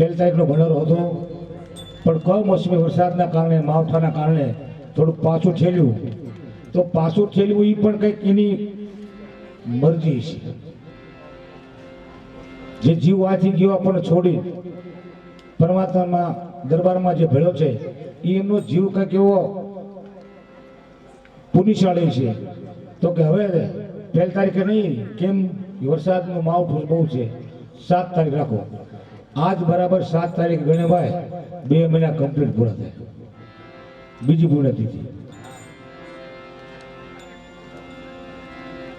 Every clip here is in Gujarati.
પેલી તારીખનો ભંડારો હતો પણ કમોસમી વરસાદના કારણે માવઠાના કારણે થોડુંક પાછું ઠેલ્યું તો પાછું ઠેલ્યું એ પણ કંઈક એની મરજી છે. જે જીવ આથી ગયો આપણને છોડી પરમાત્માના દરબારમાં જે ભેળો છે એ એમનો જીવ કંઈક એવો પુનિશાળી છે. તો કે હવે પહેલી તારીખે નહીં, કેમ વરસાદનું માવઠું બહુ છે, 7 તારીખ રાખો. આજ બરાબર 7 તારીખ ગણે ભાઈ 2 મહિના કમ્પ્લીટ પૂરા થાય, બીજી પુણ્યતિથિ.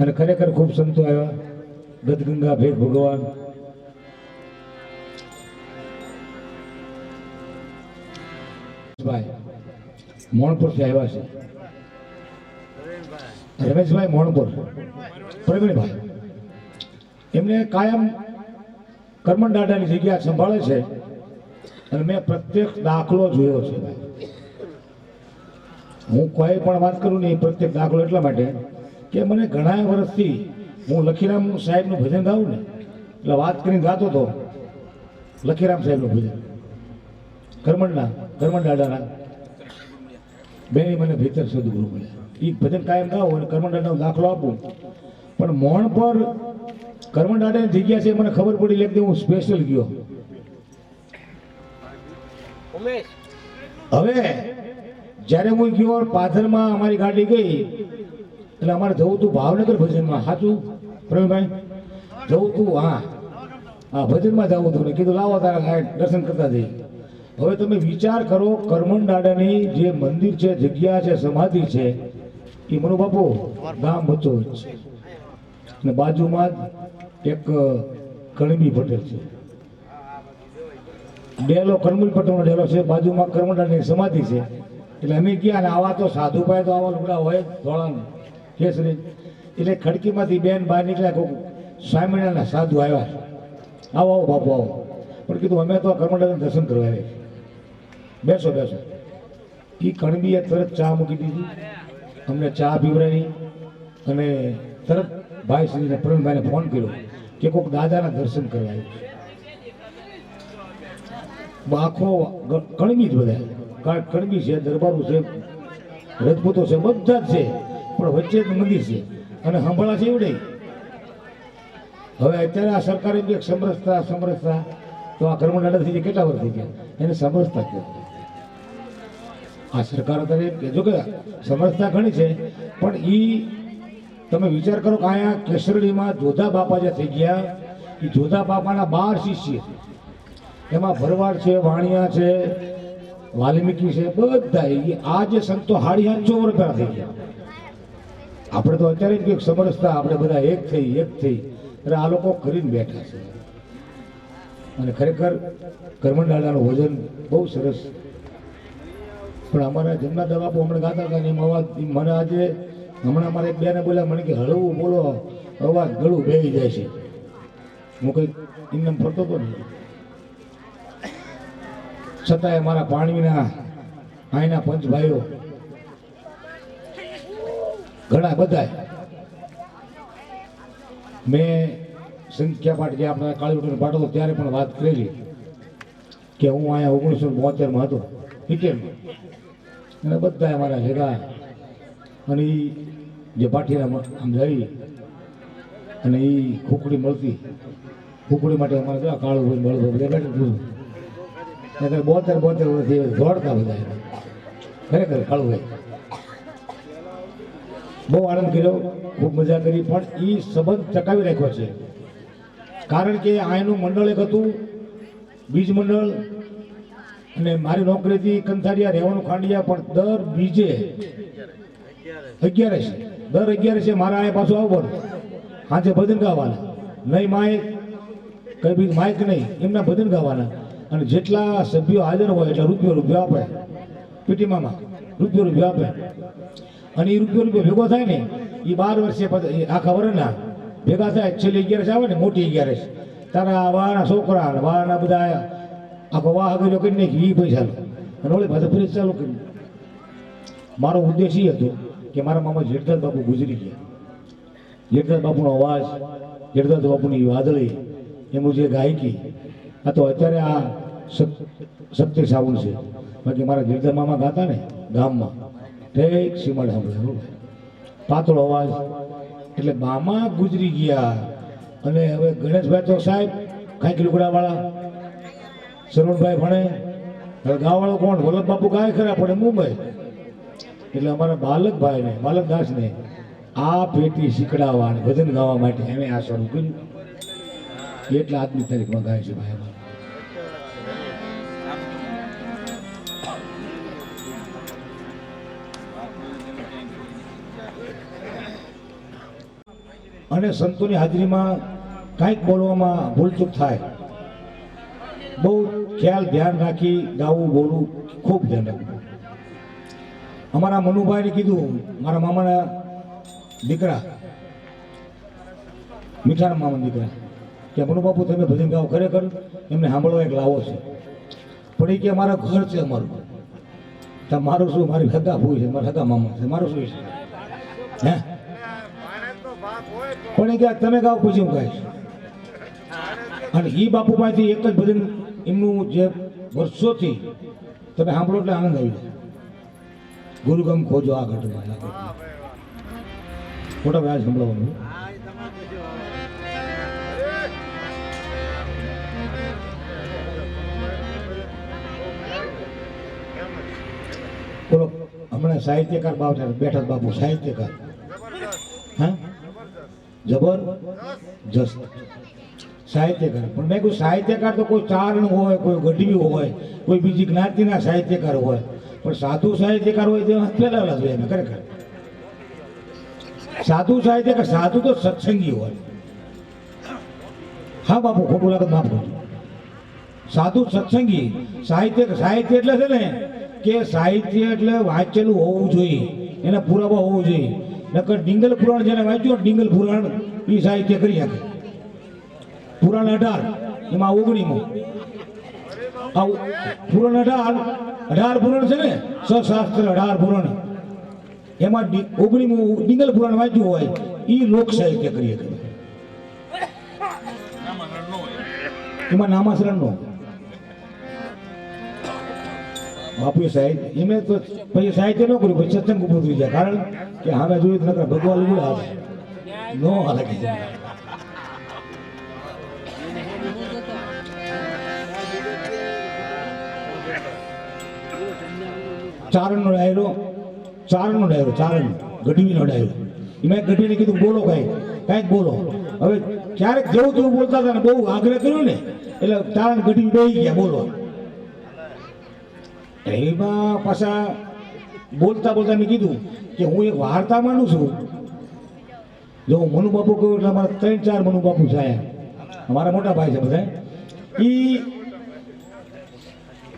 અને ખરેખર ખૂબ સંતો આવ્યા, ગદગંગા ભેગ ભગવાન, ભાઈ મોણપુરથી આવ્યા છે, રમેશભાઈ મોણપુર, પ્રવીણભાઈ. એમને કાયમ કરમનદાદાની જગ્યા સંભાળે છે અને મેં પ્રત્યક્ષ દાખલો જોયો છે ભાઈ. હું કોઈ પણ વાત કરું ને એ પ્રત્યેક દાખલો એટલા માટે કે મને ઘણા વર્ષથી હું લખીરામ સાહેબનું ભજન ગાઉં ને એટલે વાત કરીને ગાતો હતો. લખીરામ સાહેબનું ભજન કરમનદાદાના બેની મને ભીતર સદગુરુ મળ્યા. એ ભજન કાયમ ગાઉં અને કરમનદાદાનો દાખલો આપું. પણ મોણ પર કરમનદાદાની જગ્યા છે મને ખબર પડી, એટલે હું સ્પેશિયલ ગયો. હવે જ્યારે હું ગયો પાથરમાં અમારી ગાડી ગઈ એટલે અમારે જવું હતું ભાવનગર ભજનમાં. સાચું પ્રવીણભાઈ? જવું હતું, હા ભજનમાં જવું હતું ને કીધું લાવો તારા દર્શન કરતા જઈએ. હવે તમે વિચાર કરો, કરમનદાદાની જે મંદિર છે, જગ્યા છે, સમાધિ છે, એ મનુ બાપુ ગામ વચ્ચો છે અને બાજુમાં જ એક કણબી પટેલ છે, ડેલો કણબી પટેલનો ડેલો છે, બાજુમાં કરમનદાદાની સમાધિ છે. એટલે અમે ગયા ને આવા તો સાધુભાઈ તો આવા લુગડા હોય ધોળા કેસરી. એટલે ખડકીમાંથી બેન બહાર નીકળ્યા, કોઈ સ્વામિનારાયણના સાધુ આવ્યા, આવો આવો બાપુ આવો. પણ કીધું અમે તો કરમનદાદાના દર્શન કરવા આવ્યા, બેસો બેસો. એ કણબીએ તરત ચા મૂકી દીધી, અમને ચા પીવડાવી અને તરત ભાઈ શ્રીને પ્રવીણભાઈને ફોન કર્યો કે કોઈક દાદાના દર્શન કરવા આવ્યું. આખો કણબી જ બધા, કારણ કણબી છે, દરબારું છે, રજપૂતો છે, બધા જ છે, પણ વચ્ચે જ મંદિર છે અને હંભાળા છે એવડે. હવે અત્યારે આ સરકારે બી એક સમરસતા તો આ કરમનદાદા થઈ કેટલા વર્ષ થઈ ગયા એને સમરસતા કહે. આ સરકાર અત્યારે કહેજો કે સમરસતા ઘણી છે, પણ એ તમે વિચાર કરો કે અહીંયા કેસરડીમાં જોધા બાપા જે થઈ ગયા, એ જોધા બાપાના 12 શિષ્ય છે. એમાં ભરવાડ છે, વાણિયા છે, વાલ્મીકી છે, બધા. આ જે સંતો 850 વર્ષ પહેલા થઈ ગયા. આપણે તો અત્યારે કંઈક સમરસતા આપણે બધા એક થઈ એટલે આ લોકો કરીને બેઠા છે. અને ખરેખર કરમનદાદાનું ભજન બહુ સરસ. પણ અમારા જમનાદાદા બાપુ હમણાં ગાતા હતા ને એમ અવાજ મને આજે હમણાં અમારે એક બેને બોલ્યા મને કે હળવું બોલો, અવાજ ગળું બેહી જાય છે. હું કંઈક એમને ફરતો હતો ને, છતાંય મારા પાણીના અહીંના પંચ ભાઈઓ ઘણા બધા મેં સંખ્યા પાઠ જે આપણે કાળી પાઠ હતો ત્યારે પણ વાત કરેલી કે હું અહીંયા 1972માં હતો ઇટેલમાં, અને બધા અમારા ભેગા અને એ જે પાઠીના આમ જઈ અને એ ખુકડી મળતી, ખુકડી માટે અમારે જો કાળું ભાઈ મળતું બધા બેઠું પૂરું. 72 વર્ષથી દોડતા બધા. ખરેખર કાળુભાઈ બહુ આનંદ કર્યો, ખૂબ મજા કરી. પણ એ સંબંધ ટકાવી રાખ્યો છે, કારણ કે અહીંનું મંડળ એક હતું, બીજ મંડળ, અને મારી નોકરી હતી કંથારિયા, રહેવાનું ખાંડિયા. પણ દર બીજે 11 મારા અહીંયા પાછું આવવાનું, સાંજે ભજન ગાવાના. નહીં માઇક, કઈ બી માઇક નહીં, એમના ભજન ગાવાના. અને જેટલા સભ્યો હાજર હોય એટલે રૂપિયો આપે, પીટીમામાં રૂપિયો આપે. અને એ રૂપિયો ભેગો થાય ને એ 12 વર્ષે આખા વર્ષના ભેગા થાય. છેલ્લી 11 આવે ને, મોટી 11 તારા વાના છોકરા વાના બધા આખો વાહ આગળ કરી નાખી એ પૈસા અને ઓલે પાછા ફરી ચાલુ કર્યું. મારો ઉદ્દેશ એ હતો કે મારા મામા જેઠદાસ બાપુ ગુજરી ગયા. જેઠદાસ બાપુનો અવાજ, જેઠદાસ બાપુની વાદળી, એમનું જે ગાયકી, આ તો અત્યારે આ શક્તિ સાવન છે. બાકી મારા જેઠદાસ મામા ગાતા ને ગામમાં ઠેક સીમાડ સાંભળે, પાતળો અવાજ. એટલે મામા ગુજરી ગયા. અને હવે ગણેશભાઈ તો સાહેબ કાંઈક લુગડાવાળા, શરણભાઈ ભણે, હવે ગાવાળો કોણ? વલ્લભ બાપુ ગાય ખરા, પડે મુંબઈ. એટલે અમારા બાલકદાસને આ પેટી શીખડાવવા અને ભજન ગાવા માટે અમે આ શરૂ કર્યું. એટલા આજની તારીખમાં ગાય છે ભાઈ. અને સંતોની હાજરીમાં કાંઈક બોલવામાં ભૂલચૂક થાય, બહુ ખ્યાલ ધ્યાન રાખી ગાવું બોલવું ખૂબ ધ્યાન રાખવું. અમારા મનુભાઈને કીધું, મારા મામાના દીકરા, મીઠાના મામાના દીકરા, કે મનુબાપુ તમે ભજન ગાઓ, ખરેખર એમને સાંભળવા એક લાવો છે, પણ એ કે અમારા ઘર છે અમારું. તો મારું શું, મારી હગા ભૂઈ છે, મારા હગા મામા છે, મારું શું છે હે? પણ એ કે તમે ગાઓ પછી હું ગાઈશ. અને એ બાપુ પાસેથી એક જ ભજન એમનું જે વર્ષોથી તમે સાંભળો એટલે આનંદ આવી જાય. ગુરુગમ ખોજો આ ઘટમાં મોટા વ્યાજ સંભળાવવાનું. બોલો, હમણાં સાહિત્યકાર બેઠા બાપુ, સાહિત્યકાર, હા જબરજસ્ત સાહિત્યકાર. પણ મેં કોઈ સાહિત્યકાર તો કોઈ ચારણ હોય, કોઈ ગઢવી હોય, કોઈ બીજી જ્ઞાતિના સાહિત્યકાર હોય, પણ સાધુ સાહિત્યકાર હોય તે પેલા જોઈએ એમ. ખરેખર સાધુ સાહિત્યકાર, સાધુ તો સત્સંગી હોય. હા બાપુ, ખોટું લાગે માફ કરજો. સાધુ સત્સંગી. સાહિત્ય એટલે છે ને કે સાહિત્ય એટલે વાંચેલું હોવું જોઈએ, એના પુરાવા હોવું જોઈએ. નકર ડિંગલ પુરાણ જેને વાંચ્યું, ડિંગલ પુરાણ એ સાહિત્ય કરી શકે. પુરાણ 18 એમાં 19 પુરાણ 18 પુરાણ છે ને, સશાસ્ત્ર 18 પુરાણ, એમાં 19 ડિંગલ પુરાણ વાંચ્યું હોય એ લોક સાહિત્ય કરી શકે. એમાં નામાસરણ નો બાપુ સાહિત્ય એમને તો પછી સાહિત્ય ન કર્યું, પછી સત્સંગ ઉભું થઈ જાય. કારણ કે હવે જોયું તો નકર ભગવાન ઉભું નો હાલે. ચારણનો ડાયરો, ચારણ ગઢવીનો ડાયરો. એમાં ગઢવીને કીધું બોલો કાંઈક બોલો. હવે ક્યારેક જેવું તેવું બોલતા હતા ને, બહુ આગ્રહ કર્યો ને એટલે ચારણ ગઢવી બેસી ગયા બોલો. એમાં પાછા બોલતા મેં કીધું કે હું એક વાર્તા માનું છું. જો હું મનુબાપુ કહું એટલે અમારા 3-4 મનુબાપુ છે, અમારા મોટા ભાઈ છે બધા. એ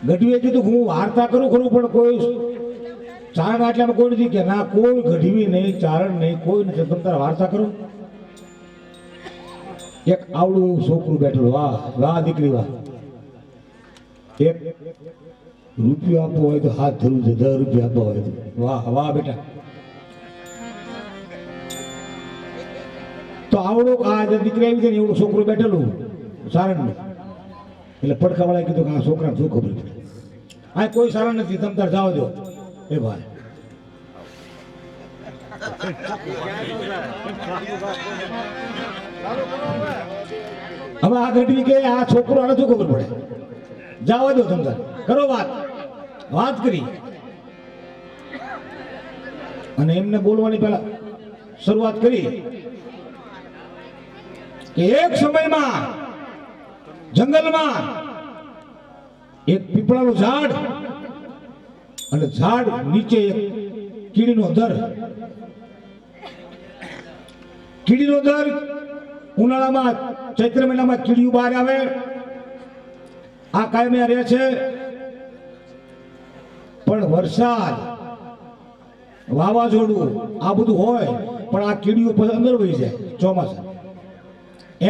ગઢવીએ કીધું હું વાર્તા કરું ખરું, પણ કોઈ ચારણ આટલામાં કોઈ નથી કે ના, કોઈ ગઢવી નહીં, ચારણ નહીં, કોઈ નથી. તમે તારા વાર્તા કરો. એક આવડું એવું છોકરું બેઠું, વાહ દીકરી વાહ. એક રૂપિયો આપવો હોય તો હાથ ધરવું છે, 10 રૂપિયા આપવા હોય તો વાહ બેટા. તો આવડો આ દીકરી આવી છે ને, એવડું છોકરું બેઠેલું સારણ. એટલે પડખાવાળાએ કીધું કે આ છોકરાને શું ખબર પડે, આ કોઈ સારણ નથી, તમે તાર જાઓ દો. એ ભાઈ હવે આ ઘટવી કે આ છોકરો આને શું ખબર પડે, જાવા દો તમે તાર, કરો વાત કરી. અને એમને બોલવાની પહેલા શરૂઆત કરી કે એક સમયમાં જંગલમાં એક પીપળાનું ઝાડ, અને ઝાડ નીચે એક કીડીનો દર. કીડીનો દર ઉનાળામાં ચૈત્ર મહિનામાં કીડીઓ બહાર આવે, આ કાયમે રહે છે. પણ વરસાદ, વાવાઝોડું આ બધું હોય પણ આ કીડીઓ પછી અંદર વહી જાય ચોમાસા.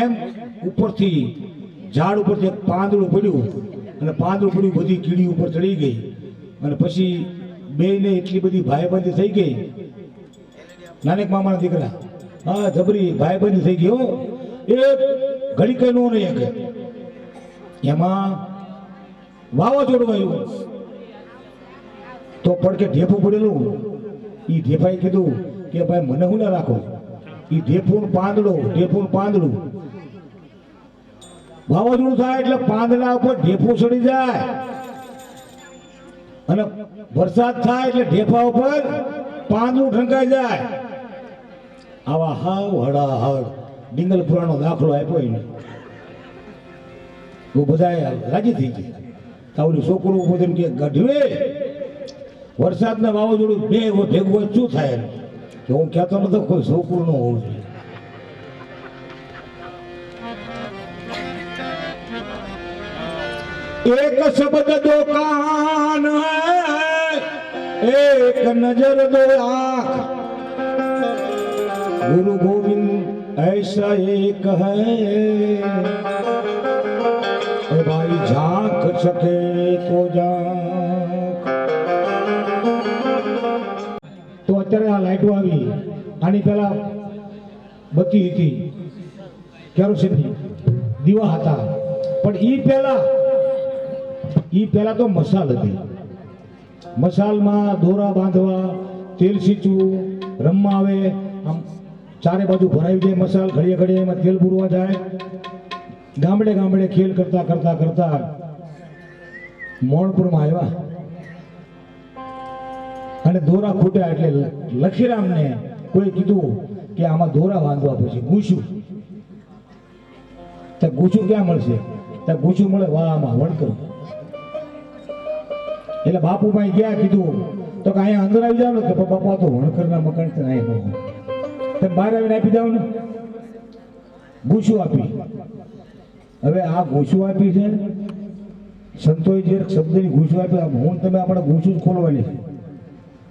એમ ઉપરથી ઝાડ ઉપરથી એક પાંદડું પડ્યું, અને પાંદડું પડ્યું બધી કીડી ઉપર ચડી ગઈ. અને પછી બેયને એટલી બધી ભાઈબંધી થઈ ગઈ. નાનેક મામાના દીકરા, હા જબરી ભાઈબંધી થઈ ગઈ. એ ઘડી કઈ નો રહી શકે. એમાં વાવાઝોડું આવ્યું તો પડકે ઢેફું પડેલું. એ ઢેફાએ કીધું કે ભાઈ મને હું ના રાખો. એ ઢેફું પાંદડું વાવાઝોડું થાય એટલે પાંદડા ઉપર ઢેફું ચડી જાય, અને વરસાદ થાય એટલે ઢેફા ઉપર પાંદડું ઢંકાઈ જાય. આવા હાવ હડાહડ ડિંગલ પુરાણનો દાખલો આપ્યો એને. બધા રાજી થઈ ગયા. તાવલી છોકરું બધું કે ગઢવે વરસાદના વાવાઝોડું બે ભેગું હોય શું થાય? કે હું કહેતો નતો કોઈ છોકરું ન હોવું જોઈએ. एक शब्द दो कान है, एक नजर दो आंख, गुरु गोविंद ऐसा एक है, ए भाई झांक सके तो झांक। तो અત્યારે આ લાઈટો આવી, આની પહેલા બત્તી હતી, કેરોસીનની દીવા હતા, પણ ઈ પહેલા તો મસાલ હતી. મસાલમાં દોરા બાંધવા, તેલ સીંચવું, રમવા આવે, આમ ચારે બાજુ ભરાઈ જાય મસાલ, ઘડીએ ઘડીએ એમાં તેલ પૂરવા જાય. ગામડે ગામડે ખેલ કરતા કરતા કરતા મોણપુરમાં આવ્યા અને દોરા ખૂટ્યા. એટલે લખીરામને કોઈ કીધું કે આમાં દોરા બાંધવા પછી ગૂંચું. તો ગૂંચું ક્યાં મળશે? તો ગૂંચું મળે વાહમાં વણકર. એટલે બાપુ ભાઈ ગયા, કીધું તો કે અહીંયા અંદર આવી જાવ ને. કે બાપા તો વણકરના મકાન છે, અહીંયા ન હોય. તમે બહાર આવીને આપી જાવ ને. ગૂંચું આપી. હવે આ ગૂંચું આપી છે, સંતોએ જે શબ્દની ગૂંચું આપી, હું તમે આપણે ગૂંચું જ ખોલવાની છે,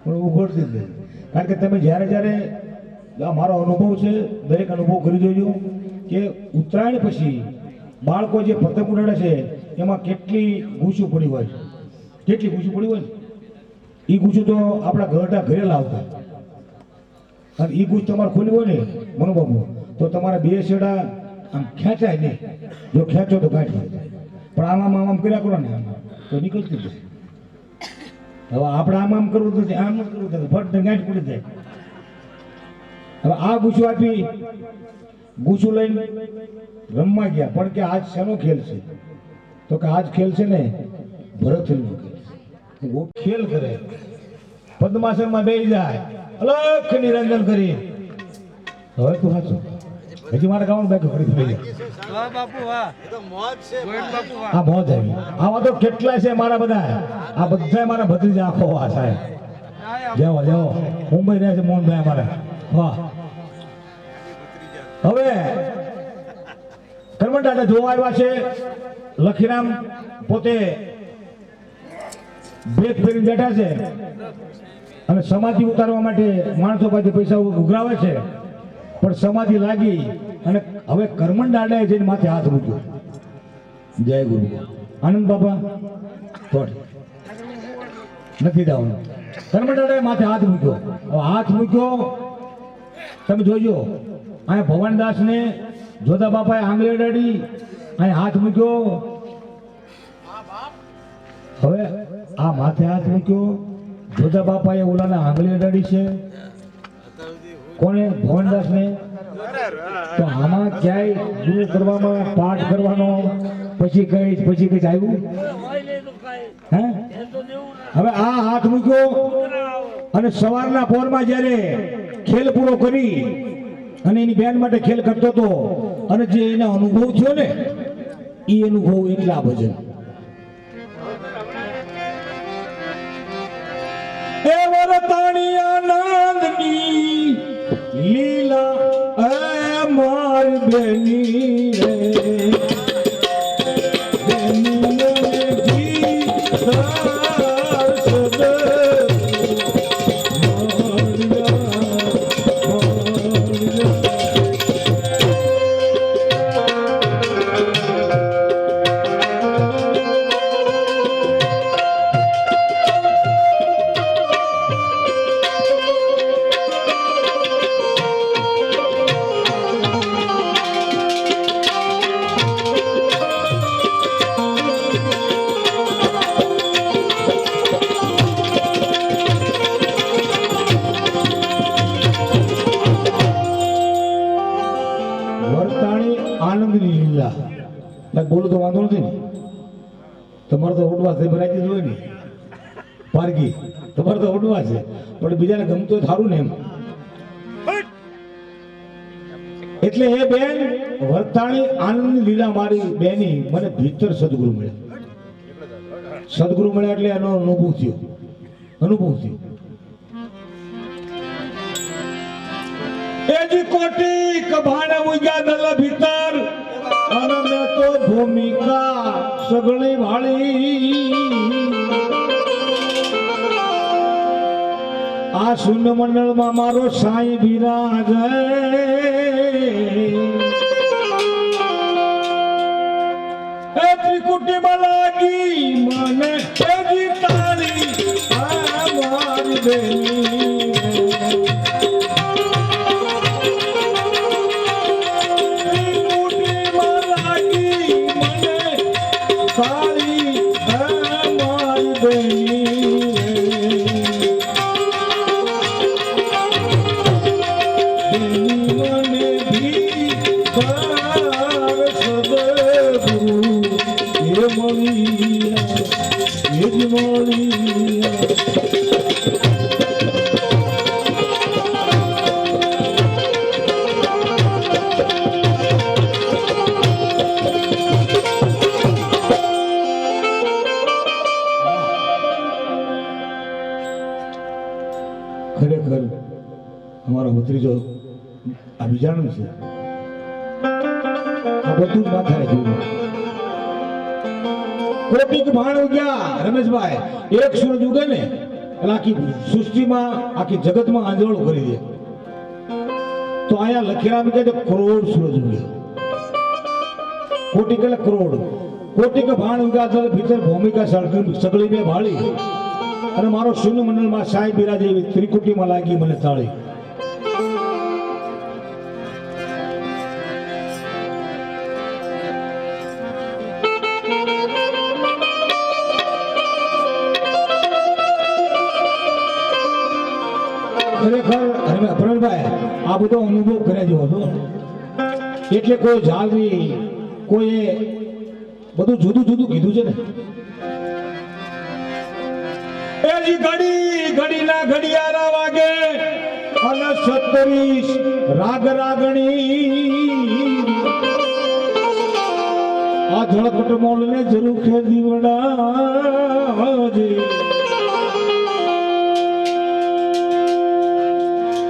પણ ઉઘડતી જ નહીં. કારણ કે તમે જ્યારે જ્યારે આ મારો અનુભવ છે, દરેક અનુભવ કરી જોજો કે ઉત્તરાયણ પછી બાળકો જે પતંગ ઉડાડે છે એમાં કેટલી ગૂંચું પડી હોય, કેટલી ગૂંચું પડી હોય ને. એ ગૂંચું તો આપણા ઘરે લાવતા, અને એ ગૂંચ તમારે ખોલી હોય ને મનોબાબુ, તો તમારા બે છેડા આમ ખેંચાય નહીં. જો ખેંચો તો ગાંઠ જાય, પણ આમ કર્યા કરો ને આમાં તો નીકળતી જાય. હવે આપણે આમ કરવું તો આમ જ કરવું તો ફટ ગાંઠ પડી જાય. હવે આ ગૂંચું આપી, ગૂંચું લઈને રમવા ગયા. પણ કે આજ શેનો ખેલ છે? તો કે આજ ખેલ છે ને ભરતરીનો ખેલ છે. ખેલ કરે, પદ્માસનમાં બેસી જાય, અલખ નિરંજન કરી. હવે તું સાચું હજી મારા ગામમાં બેઠો ફરી થઈ જાય. આ મોજ આવી. આવા તો કેટલા છે મારા બધા. આ બધા મારા ભત્રીજા આખો આ સાહેબ. જાઓ જાઓ, મુંબઈ રહે છે મોહનભાઈ અમારા. વાહ. હવે કરમટાને જોવા આવ્યા છે. લખીરામ પોતે બેગ ફેરીને બેઠા છે અને સમાધિ ઉતારવા માટે માણસો પાસે પૈસા ઉઘરાવે છે, પણ સમાધિ લાગી અને હવે કરમંડાડે જઈને માથે હાથ મૂક્યો. જય ગુરુ આનંદ બાબા થોડ નથી જવાનું. કરમંડાડે માથે હાથ મૂક્યો. હવે હાથ મૂક્યો, તમે જોજો. અહીંયા ભવાનદાસ ને જોધા બાપાએ આંગળી અડાડી, અહીંયા હાથ મૂક્યો. હવે આ માથે હાથ મૂક્યો, જોધા બાપાએ ઓલાને આંગળી અડાડી છે. કોને? ભવાનદાસ ને. તો આમાં ક્યાંય દૂર કરવામાં, પાઠ કરવાનો, પછી કઈ આવ્યું? હે? હવે આ હાથ મૂક્યો અને સવારના પોરમાં જ્યારે ખેલ પૂરો કરી અને એની બેન માટે ખેલ કરતો હતો અને જે એનો અનુભવ થયો ને, એ અનુભવ એટલા ભજન. એ વરતાણી આનંદની લીલા એ માર બેની રે, બેની રે બોલું તો વાંધો નથી ને. તમારે તો ઉડવા છે, ભરાઈ દીધું હોય ને પારગી, તમારે તો ઉડવા છે, પણ બીજાને ગમતું સારું ને એમ. એટલે એ બેન વર્તાણી આનંદ લીલા મારી બેની મને ભીતર સદગુરુ મળ્યા. સદગુરુ મળ્યા એટલે એનો અનુભવ થયો. એજી કોટી કભાણે ઉગ્યા દલ ભીતર અને મેં તો ભૂમિકા સગળી વાળી આ શૂન્ય મંડળમાં મારો સાંઈ બિરાજે એ ત્રિકુટીમાં લાગી મને જીતાડી આ મારી બેની ત્રિકુટીમાં લાગી મને સાડી આ મારી બેની મને ભી બાર સદગુરુ એ મળિયા એ જ મળિયા ખરેખર અમારો ભત્રીજો આ બીજાનું છે આ બધું જ માથાએ જોયું કોટિક ભાણ ઉગ્યા રમેશભાઈ એક સૂરજ ઉગે ને એટલે આખી સૃષ્ટિમાં આખી જગતમાં આંધળો કરી દે તો અહીંયા લખેલા કહે છે કરોડ સૂરજ ઉગ્યા કોટિક એટલે કરોડ કોટિક ભાણ ઉગ્યા તો ભીતર ભૂમિકા સગળી મેં ભાળી અને મારો શૂન્ય મંડળમાં સાહેબ બિરાજે એવી ત્રિકુટીમાં લાગી મને તાળી ખરેખર ભરતભાઈ આ બધો અનુભવ કર્યા જેવો હતો એટલે કોઈ જાળવી કોઈ બધું જુદું જુદું કીધું છે ને એજી ઘડી ઘડીના ઘડિયાળા વાગે અને 37 રાગ રાગણી આ ઝળકટ મોલને જરૂર છે દીવડાજે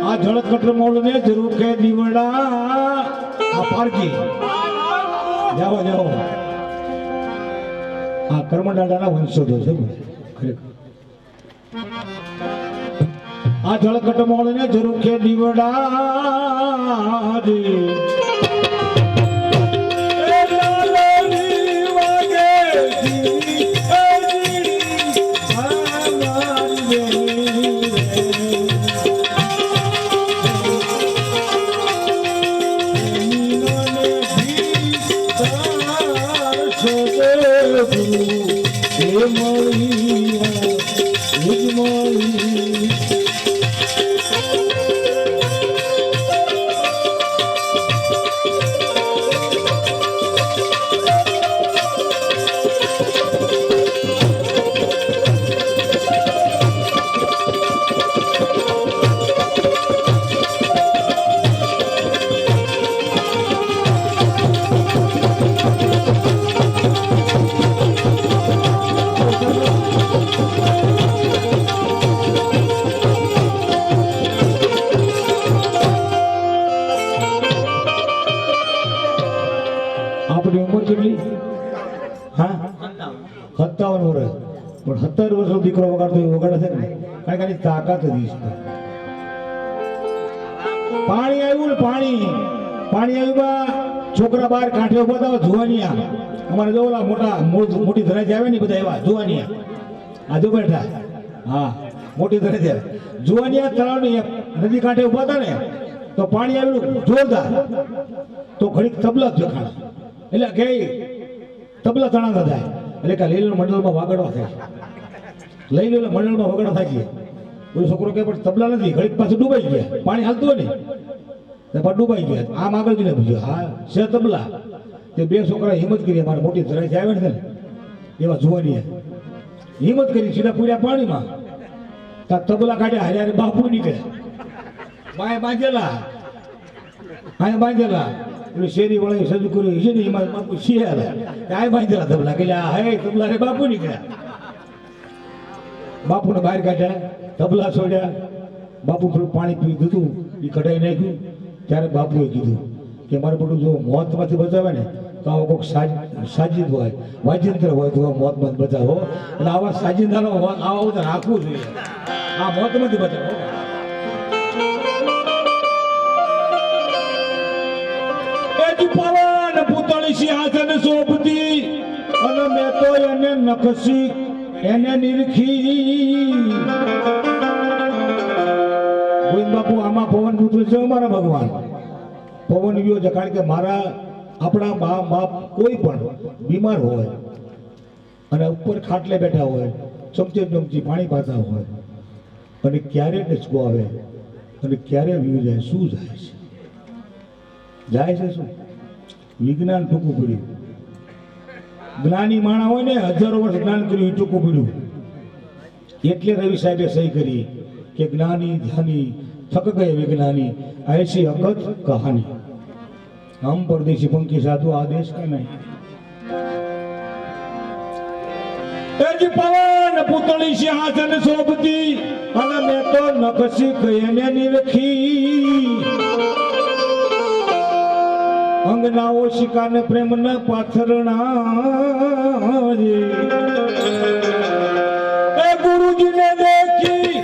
આ ઝળકટ મોલને જરૂર છે દીવડા આ પારકી જાઓ જાઓ આ કર્મદાડાના વંશજો છે ખરેખર આ ઝળકટ મોલને જરૂર છે દીવડાજે આપણી ઉંમર કેટલી હા 57 વર્ષ પણ 70 વર્ષનો દીકરો વગાડતો વગાડે છે ને કારણ કે એની તાકાત હતી પાણી આવ્યું ને પાણી આવ્યું છોકરા બહાર કાંઠે ઉભા હતા જુવાનિયા અમારે જો ઓલા મોટી ધરાજ આવે ને બધા એવા જુવાનિયા આ જો બેઠા હા મોટી ધરાજ જુવાનિયા તળાવની નદી કાંઠે ઉભા હતા ને તો પાણી આવ્યું જોરદાર તો ઘડીક તબલા જ દેખાણા એટલે કે તબલા તણાતા થાય એટલે કે લીલો મંડળમાં વાગડવા થાય લીલો મંડળમાં વગાડવા થાય છે કોઈ છોકરો કે પણ તબલા નથી ઘડીક પાછું ડૂબાઈ ગયા પાણી હાલતું હોય ને પણ ડૂબાઈ ગયા આમ આગળ જઈને પૂછ્યું હા છે તબલા તે બે છોકરા હિંમત કરી અમારે મોટી ધરાઈ આવે ને એવા જુવાની હિંમત કરી સીધા પૂર્યા પાણીમાં તબલા કાઢ્યા હારે બાપુ નીકળ્યા બાય બાંધેલા હા બાંધેલા એટલે શેરી વળે સજુ કર્યું છે ને એમાં બાપુ શિયાળા આ બાંધેલા તબલા કે હે તબલા રે બાપુ નીકળ્યા બાપુને બહાર કાઢ્યા તબલા છોડ્યા બાપુ થોડું પાણી પી દીધું એ કઢાઈ નાખ્યું ત્યારે બાપુએ કીધું કે મારું બધું જો મોતમાંથી બચાવે ને તો આવો કોઈક સાજિદ હોય વાજિંત્ર હોય તો મોત મત બચાવો એટલે આવા સાજિંદાનો આવા બધા રાખવું જોઈએ આ મોત માંથી બચાવો પવન પૂતળી સિંહાસન શોભતી અને મેં તો એને નખસી એને નિરખી ગોવિંદ બાપુ આમાં પવન પૂતળી છે અમારા ભગવાન પવન ગયો છે કારણ કે મારા આપણા મા બાપ કોઈ પણ બીમાર હોય અને ઉપર ખાટલે બેઠા હોય ચમચે ચમચી પાણી પાતા હોય અને ક્યારે ડચકો આવે અને ક્યારે વ્યૂ જાય શું જાય છે શું વિજ્ઞાન ટૂંકું પડ્યું જ્ઞાની માણા હોય ને હજારો વર્ષ જ્ઞાન કર્યું એ ટૂંકું પડ્યું એટલે રવિ સાહેબે સહી કરી કે જ્ઞાની ધ્યાની થક ગયે વિજ્ઞાની ऐसी अकथ कहानी हम परदेशी पंखी साधु आदेश का नहीं एजी पवन पुतली सिंहासन शोभती અને મેં તો નખસી કઈને નિરખી અંગનાઓ શિકાને પ્રેમ ન પાથરણા એ ગુરુજીને દેખી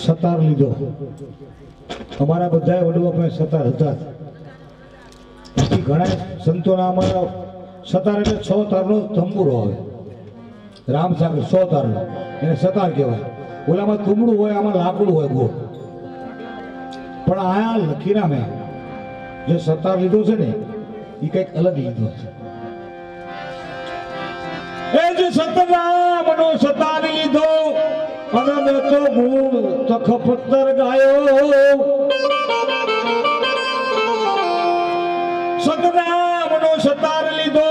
સતાર લીધો અમારા બધા વડવા પાસે સતાર હતા ઘણા સંતોના અમારા સતાર એટલે 6 તારનો તંબુરો હોય રામસાગર 100 તારનો એને સતાર કહેવાય ઓલામાં તુમડું હોય આમાં લાકડું હોય ગોળ પણ આ લખીરામે જે સતાર લીધો છે ને એ કંઈક અલગ લીધો છે એ જે સતરામનો સતાર લીધો અને મેં તો ગુણ તખ પત્તર ગાયો સતરામનો સતાર લીધો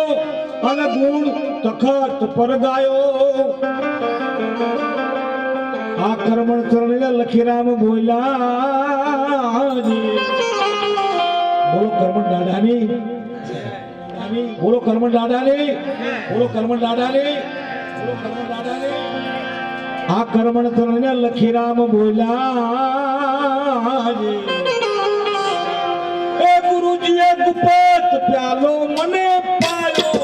અને ગુણ તખત પર ગાયો આ કર્મણ ચરણીને લખીરામ બોલ્યા બોલો કર્મણ દાદાની બોલો કર્મણ દાદાની બોલો કર્મણ દાદાની બોલો કર્મણ દાદાની આ કર્મણ તરને લખીરામ બોલ્યા એ ગુરુજીએ ગુપત પ્યાલો મને પાયો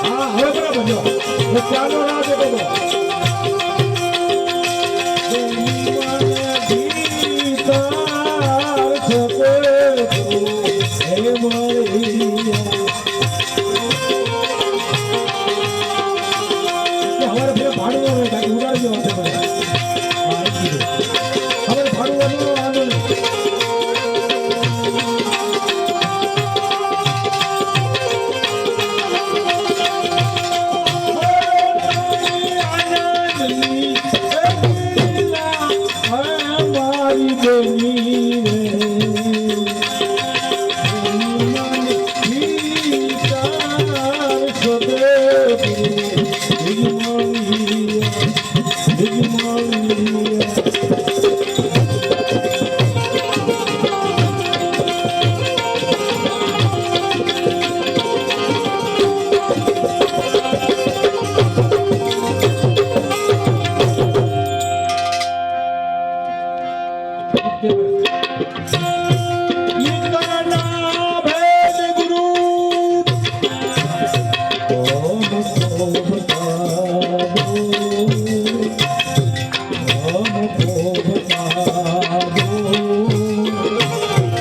હા હવે બરાબર જો પ્યાલો ના દે બોલો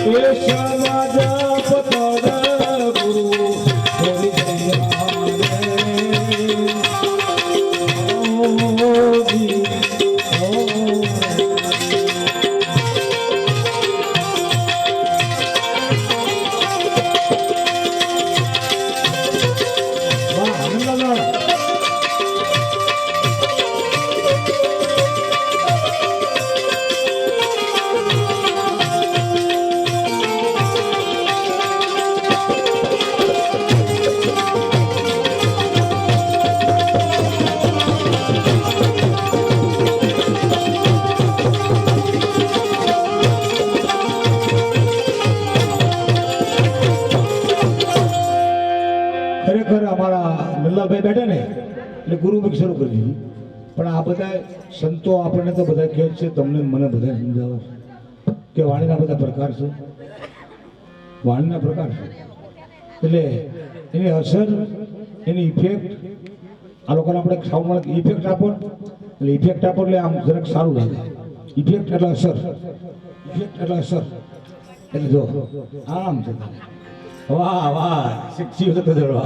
એ સમાજ પતર ગુરુ છોડી ગયા ખરેખર અમારા નલ્લાભાઈ બેઠા ને એટલે ગુરુમુખ શરૂ કરી દીધી પણ આ બધા સંતો આપણને તો બધા કહે છે તમને મને બધા સમજાવે છે કે વાણીના બધા પ્રકાર છે વાણીના પ્રકાર છે એટલે એની અસર એની ઇફેક્ટ આ લોકોને આપણે સાઉન્ડમાં ઇફેક્ટ આપો એટલે ઇફેક્ટ આપો એટલે આમ જરાક સારું લાગે ઇફેક્ટ એટલે અસર ઇફેક્ટ એટલે અસર એટલે જો આમ છે वाह वाह शिक्षी होते दरवा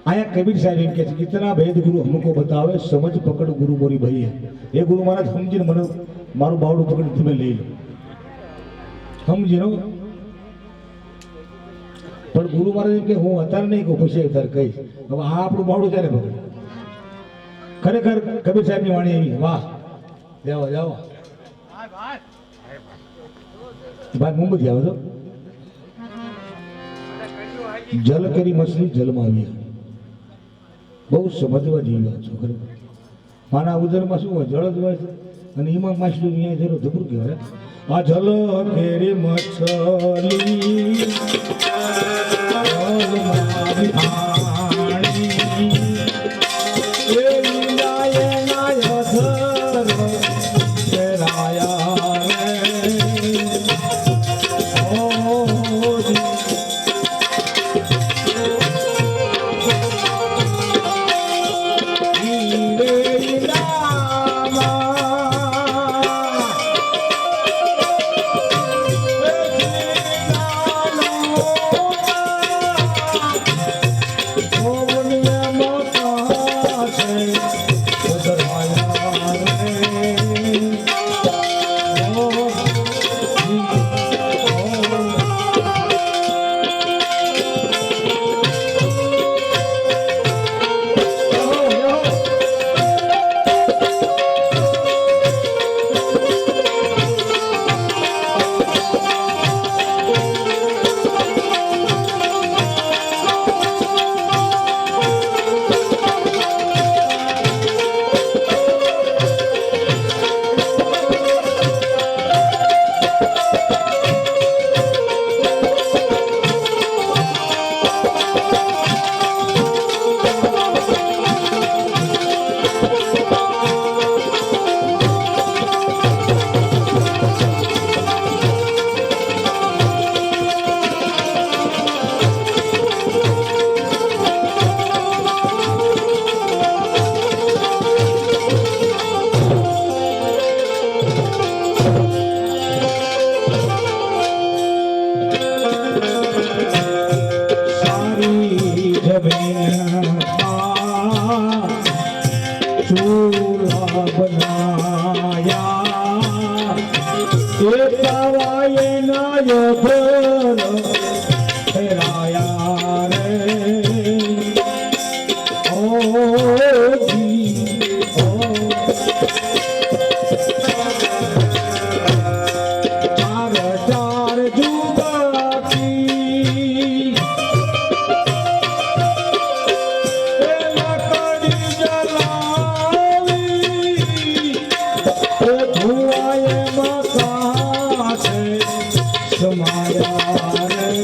आया कबीर साहब इनके कितना भेद गुरु हमको बतावे समझ पकड़ गुरु मोरी भाई है ये गुरु महाराज समझी मन मारू बावड़ू पकड़ तुम्हें ले लो समझी नो पर गुरु महाराज के हूँ अतार नहीं को पूछे अतार कही अब आ આપણું બાવડું ત્યારે પકડ ખરેખર કબીર સાહેબ ની વાણી આવી વાહ જાઓ જાઓ ભાઈ મુંબઈ જાવ તો જલ કરી મછલી જલમાં આવી બહુ સમજવા જેવી વાત છે ખરેખર માના ઉદરમાં શું હોય જળ જ હોય છે અને એમાં માછલી અહીંયા જરો જબરું કહેવાય આ જલ કેરી મછલી समाया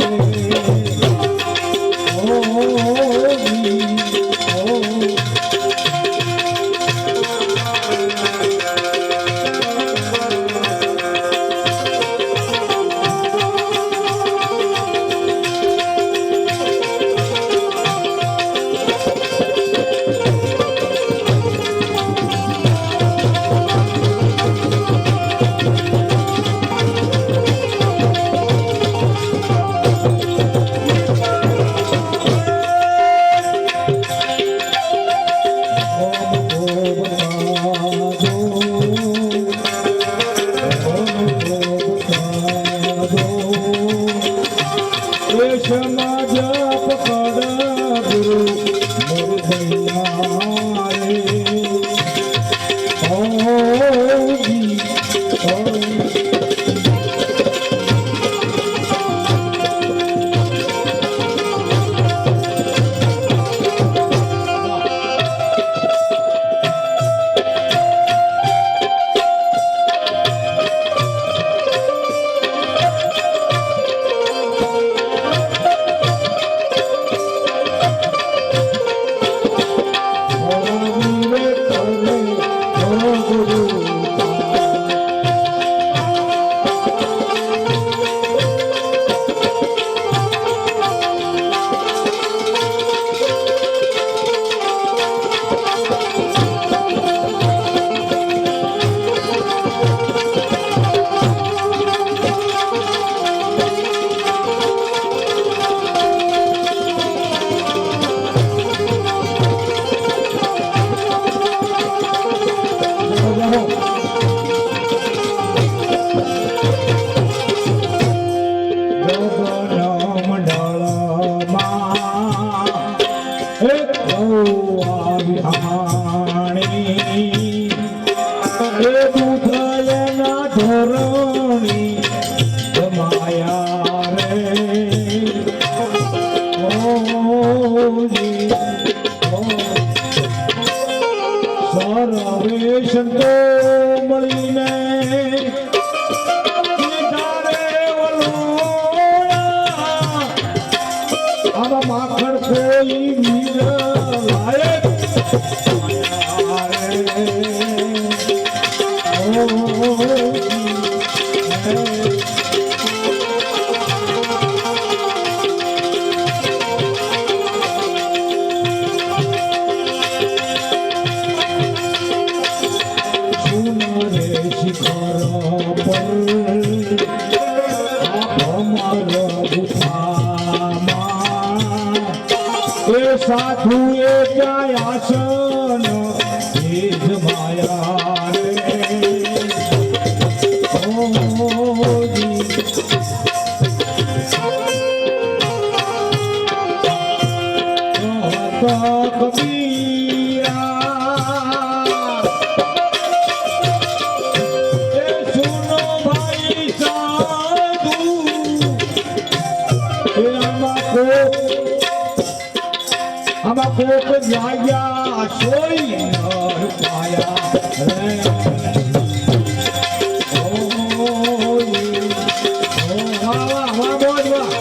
સંતો મળીને આમાં માખણ કોઈ વીર લાયક સાધુ એ ક્યાં આસન એ જ માયા રે કબીરા સુનો ભાઈ સાધુ આમાં કોક જાગ્યા સોઈ નર પાયા રે વાહ વાહ વાહ બોલ વાહ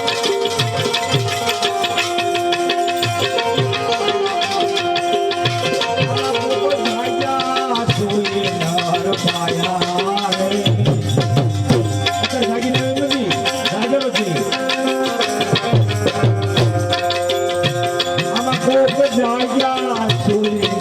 સોઈ નર પાયા રે જાગી નથી જાગેલો છે જાગ્યા સુરી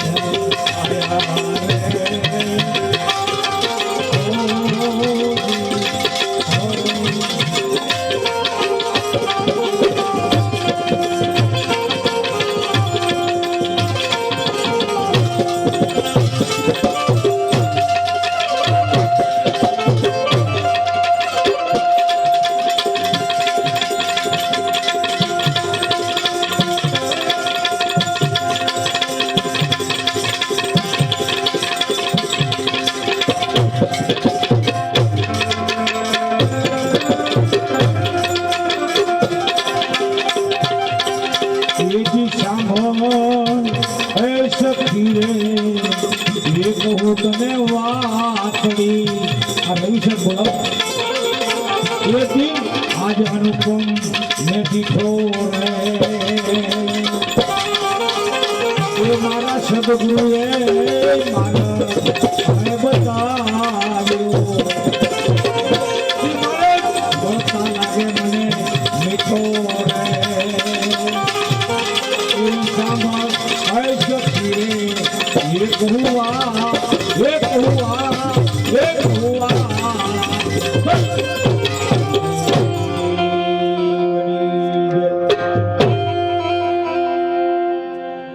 તને વાતડી આ ભવિષ્ય બોલો લેતી આજ અનુપમ મેથી ઠોરે એ મારા સદગુરુએ મારા બતાવ્યો બતા લાગે મને મીઠો રે एक हुआ एक हुआ एक हुआ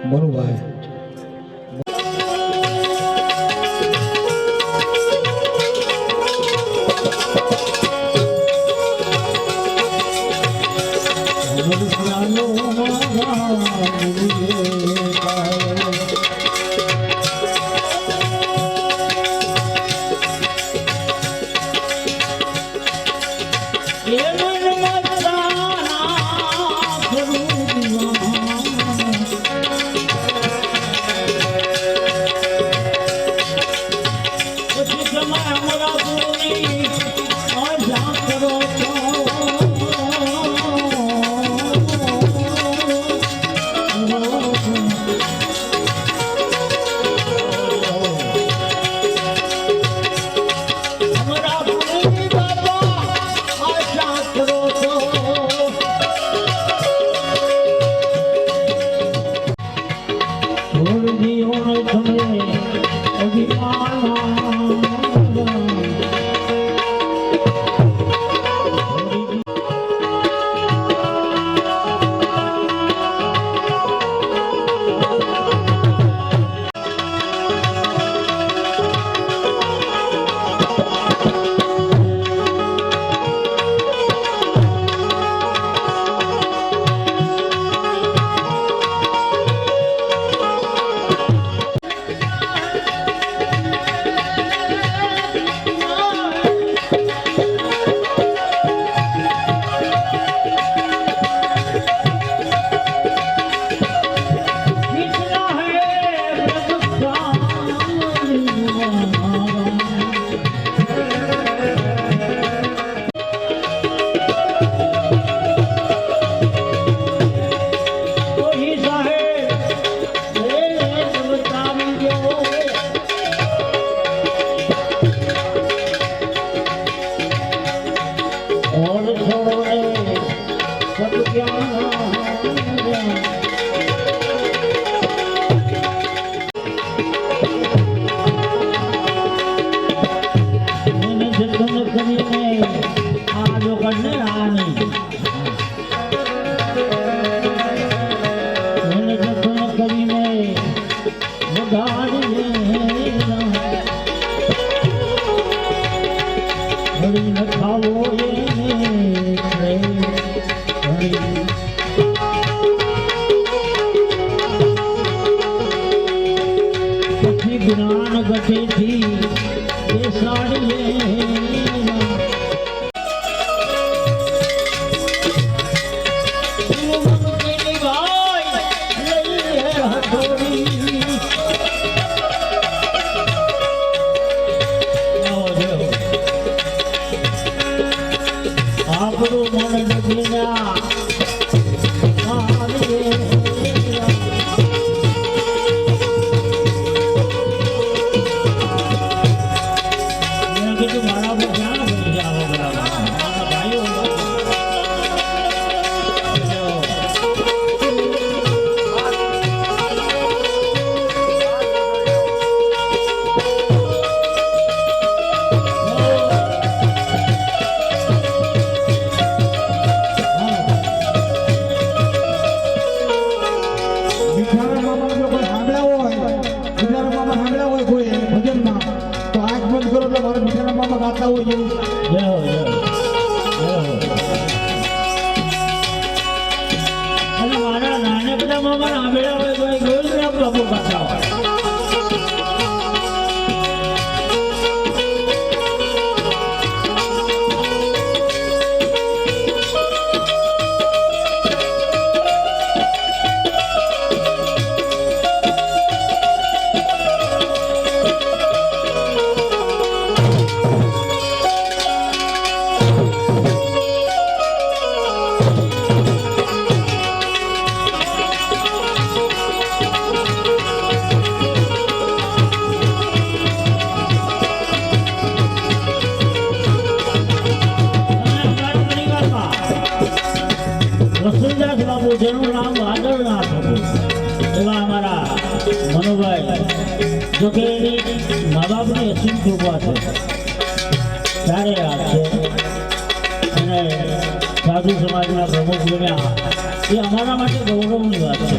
મનુભાઈ और छोड़ो रे सब ज्ञान मैंने जतन કરીને આ જો કરને આ નહીં मैंने जतन કરીને વધારીએ ઘડી ન ખાવો પછી જ્ઞાન ગઠેથી બેસાડીએ આપણું મન ડગીના કીધું મારા પર ક્યાં બની જાવ બરાબર ભાઈઓ ગાતા હોય અને મારા નાનકડા મામા આંબેડા હોય કોઈ ગોળ પ્રભુ ગાતા હોય રસુલદાસ બાબુ જેનું નામ વાદળનાથ હતું એવા અમારા મનોભાઈ જોકે એની મા બાપની અસીમ કૃપા છે ત્યારે યાદ છે અને સાધુ સમાજના પ્રમુખ બન્યા એ અમારા માટે ગૌરવની વાત છે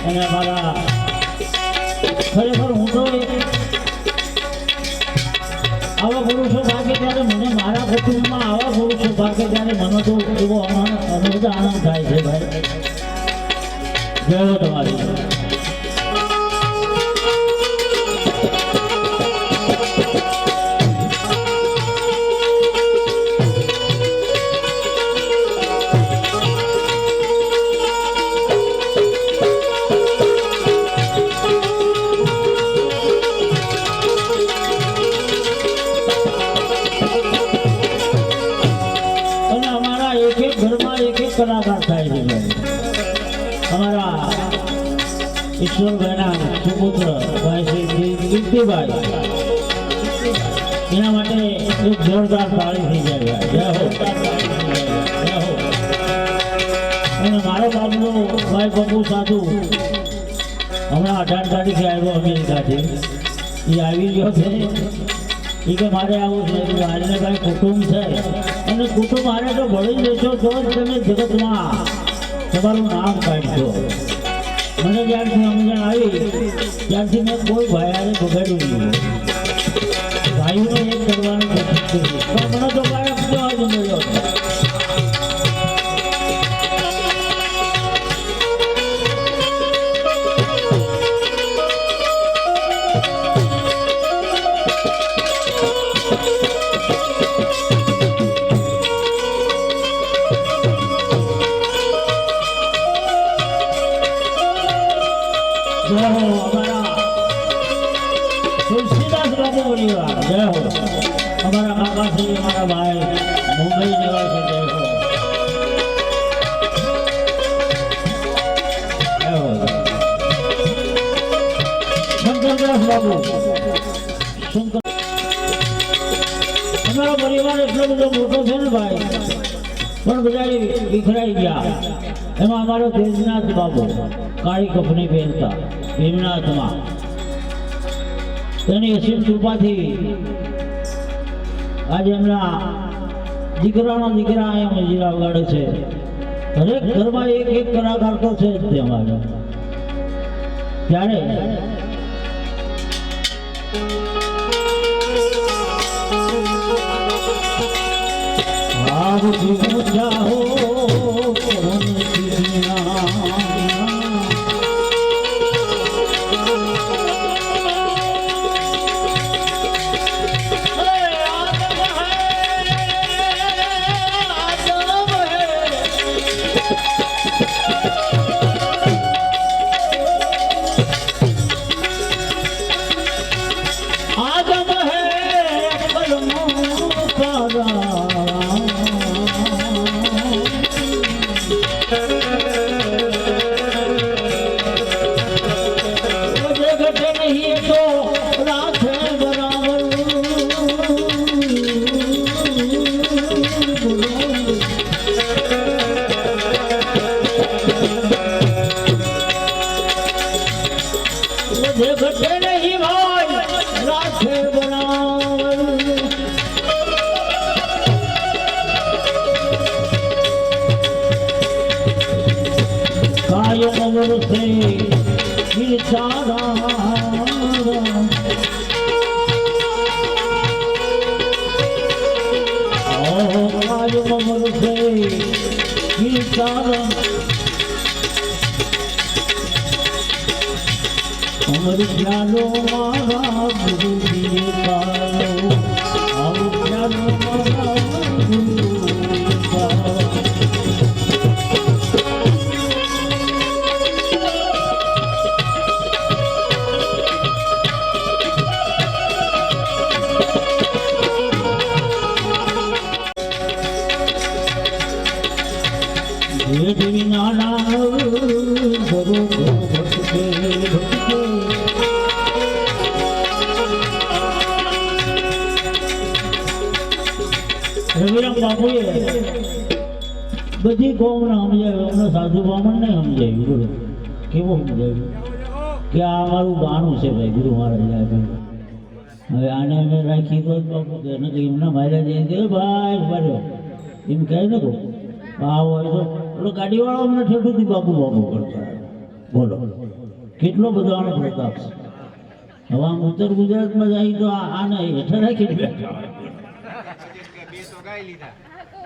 અને અમારા ખરેખર હું તો આવા પુરુષો ભાગે ત્યારે મને મારા કુટુંબમાં આવા પુરુષો ભાગે ત્યારે મને તો એવો અનંત આનંદ થાય છે ભાઈ જય હો તમારી કલાકાર થાય છે અમારા ઈશ્વરભાઈના સુપુત્ર ભાઈ શ્રી કીર્તિભાઈ એના માટે એક જોરદાર તાળી થઈ જાય જય હો અને મારો બાબલો ભાઈ પપ્પુ સાધુ હમણાં 18 તારીખે આવ્યો અમેરિકાથી એ આવી ગયો છે એ કે મારે આવું છે આજને ભાઈ કુટુંબ છે અને કુટુંબ હારે તો ભળી જશો તો જ તમે જગતમાં તમારું નામ કાઢશો મને જ્યારથી સમજણ આવી ત્યારથી મેં કોઈ ભાઈ હારે બગાડ્યું નહીં ભાઈઓને એક કરવાનું કોશિશ કરી પણ મને તો ભાઈ જ મળ્યો जय हो हमारा तुलसीदास बाबू परिवार जय हो हमारा काका श्री हमारा भाई मुंबई निवासी जय हो शंकरदास बाबू शंकर અમારો પરિવાર એટલો બધો મોટો છે ને ભાઈ, પણ બધા વિખરાઈ ગયા. એમાં અમારો તેજનાથ બાબુ કાળી કપની પહેરતા ભીમનાથમાં, તેની અસીમ કૃપાથી આજે એમના દીકરાના દીકરા અહીંયા મજીરા વગાડે છે. દરેક ઘરમાં એક એક કલાકાર તો છે જ તે અમારે. ત્યારે આપ જીવો ચાહો અમર જ્ઞાનો મારા ગુરુજીએ પાયો, અમર જ્ઞાનો મારા ગુરુજીએ પાયો. રવિરામ બાપુએ બધી કોમને સમજાવ્યું, અમને સાધુ બ્રાહ્મણ ને સમજાવ્યું. બોલો કેવું સમજાવ્યું કે આ અમારું બાનું છે ભાઈ, ગુરુ મહારાજ. હવે આને અમે રાખી તો બાપુ એને કંઈ એમના માર્યા જઈને કે ભાઈ માર્યો એમ કહે ને કહું આ હોય તો પેલો ગાડીવાળો અમને ઠેઠુંથી બાપુ બાપુ કરતા. બોલો કેટલો બધો આનો પ્રતાપ છે. હવે આમ ઉત્તર ગુજરાતમાં જાય તો આને હેઠળ રાખી બેઠા.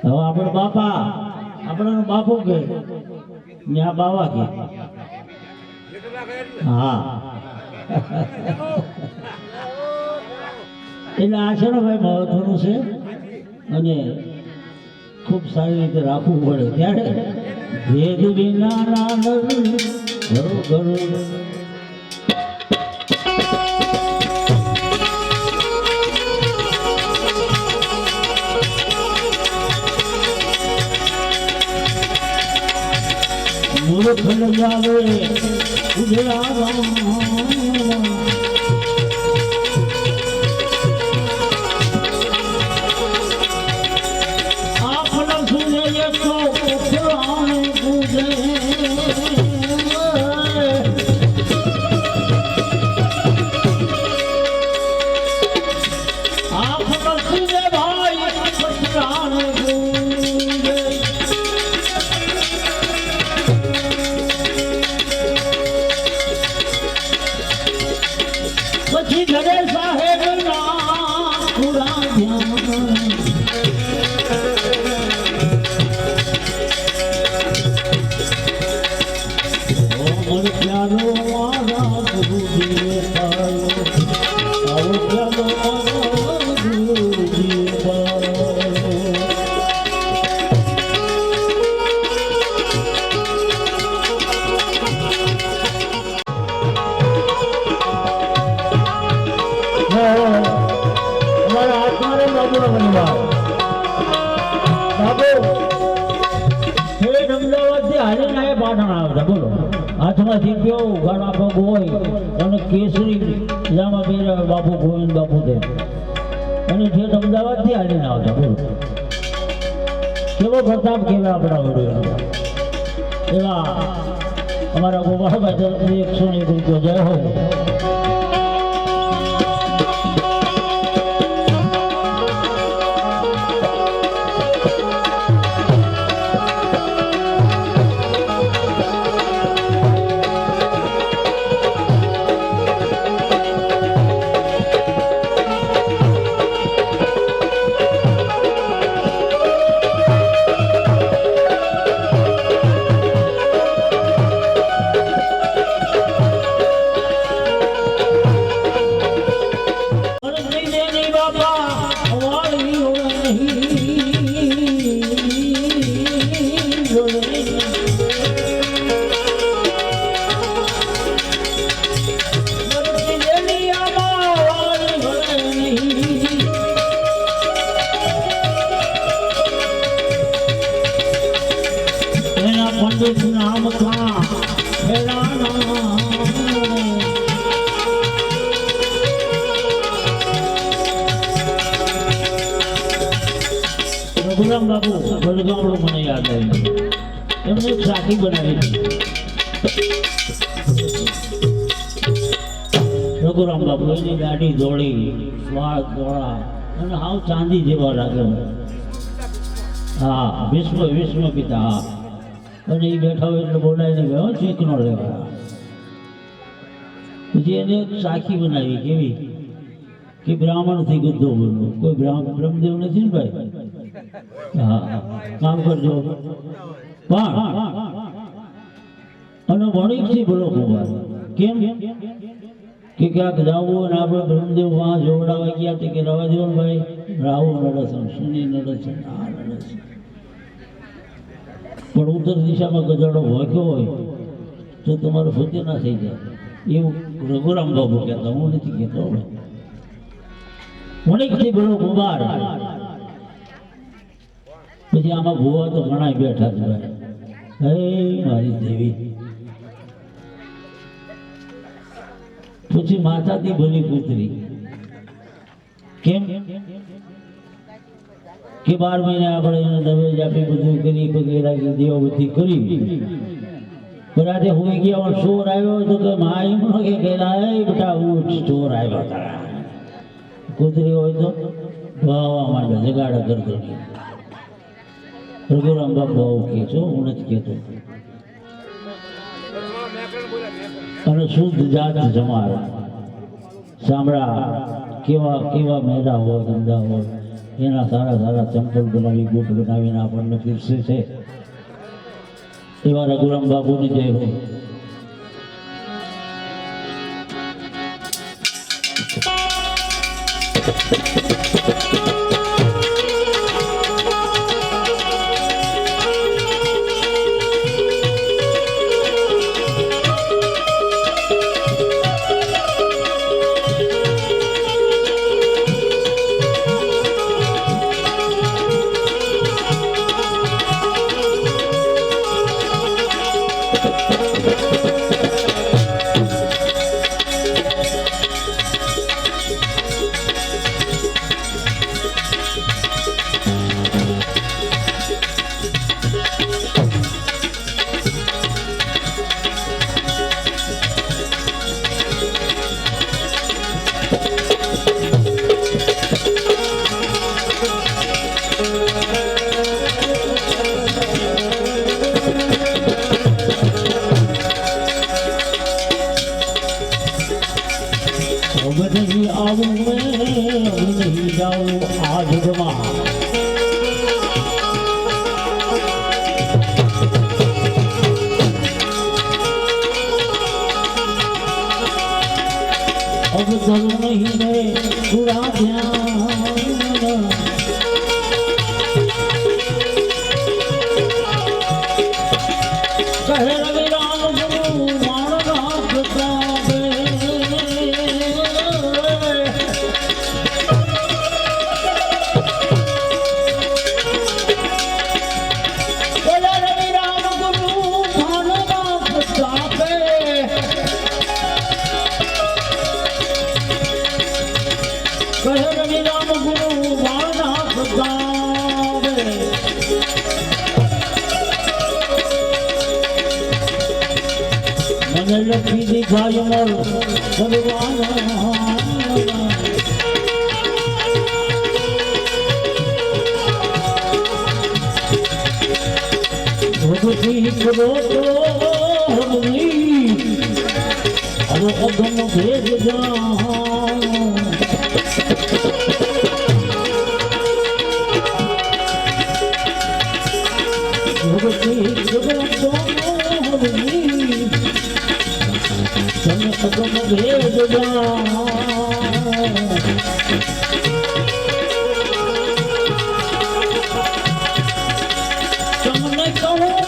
હવે આપણે બાપા આપણને બાપુ કે ને આ બાવા કે હા. એટલે આ છે ને ભાઈ મહત્વનું છે અને ખૂબ સારી રીતે રાખવું પડે. ત્યારે ભેદ વિના મૂર્ખ લગાવે ઉજળા આપણા સુને તો પુરાણ પૂજે આપણા સુને ભાઈ પુરાણ પૂજે. પછી ઘરે સાહેબ ના પૂરા ધ્યાન પ્યારો મારા ગુરુજીએ પાયો, આવો પ્યારો મારા ગુરુજીએ પાયો. અમારા હાથમાં બાબુનો પરિવાર બાબુ અમદાવાદથી હારીને આ પાટણ આવતા. બોલો હાથમાં દીપ્યો ગાળા પગ હોય અને કેસરી જામા પહેર્યા બાપુ ગોવિંદ બાપુ દે અને ઠેઠ અમદાવાદથી આવીને આવતા બોલો કેવો પ્રતાપ કેવા આપણા વડીલો એવા અમારા ગોપાલભાઈ તરફથી 101 રૂપિયો જય હો. पंडित नाम का રઘુરામ બાબુ વડગામડું મને યાદ આવ્યું એમને એક સાખી બનાવી રઘુરામ બાબુ એની ગાડી દોડી વાળ દોડા અને હાવ ચાંદી જેવા લાગે હા વિશ્વ પિતા હા અને એ બેઠા હોય એટલે બોલાવીને ગયો ચીકનો લેવા પછી એને એક સાખી બનાવી કેવી કે બ્રાહ્મણથી ગુદ્ધો બોલો કોઈ બ્રહ્મદેવ નથી ને ભાઈ હા કામ કરજો પણ અને વણિકથી બોલો કુમાર કેમ કે ક્યાંક જવું અને આપણે બ્રહ્મદેવ વાં જોવડાવા ગયા તે કે રવા દેવો ભાઈ રાહુ નડસન શનિ નડસન આ નડસન પણ ઉત્તર દિશામાં ગજાડો વાંક્યો હોય તો તમારું ફતે ના થઈ જાય એવું રઘુરામ બાબુ કહેતા હું નથી કહેતો વણિકથી બોલો કુમાર પછી આમાં ભુવા તો ઘણા બેઠા છે ભાઈ હે મારી દેવી પછી માતાથી બની પુત્રી કેમ કે 12 મહિને આપણે એને દવેજ આપી બધું કરી પગે રાખી દેવા બધી કરી પણ આજે હું ગયા ચોર આવ્યો તો કે મા એમ ન કે ગયેલા એ બેટા ઉઠ ચોર આવ્યો તારા કુતરી હોય તો વાવા માંડે જગાડા કરતો નહીં રઘુરામ બાબુ આવું કે છો હું નથી કહેતો અને શુદ્ધ જાત જમાર સાંભળા કેવા કેવા મેદા હોય ધંધા હોય એના સારા ચંપલ બનાવી બૂટ બનાવીને આપણને પીરસે છે એવા રઘુરામ બાબુની જય હોય. नहीं आऊं मैं नहीं जाऊं आज जमा अब करूं नहीं मैं पूरा ध्यान कहे रवि राम गुरु मानना प्रताप कहे रवि તમને લખી દીખાય મોર ભગવાન ભગતી કરો તો હવે અગમ ભેદ જાઉં ભગતી કરો તો તમે અગમ ભેદ જાઉં તમને કહું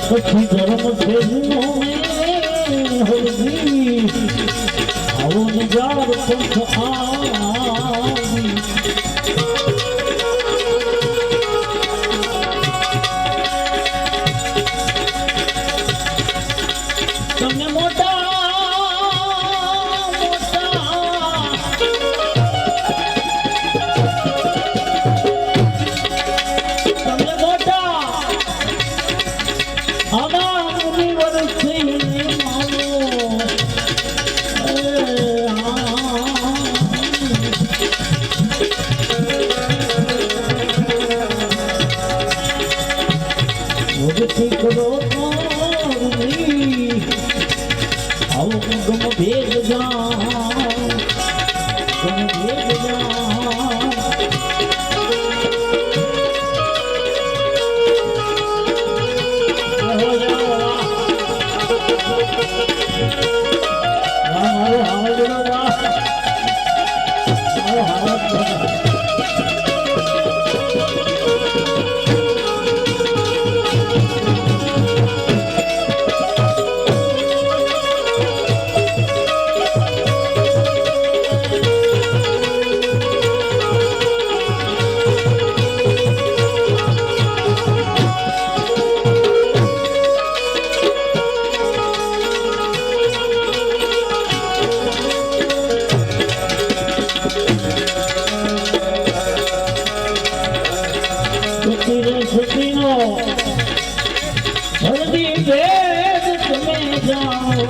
પછી ધર્મ ફેરવો હરવી આવો નિજાર પંથ આવી તમને મોટા આવો ગમ ભેદ જાઉં ગમ ભેદ જાઉં મારો હાવડો મારો હાવડ સુખીનો હરદી ભેદ તમે જાઓ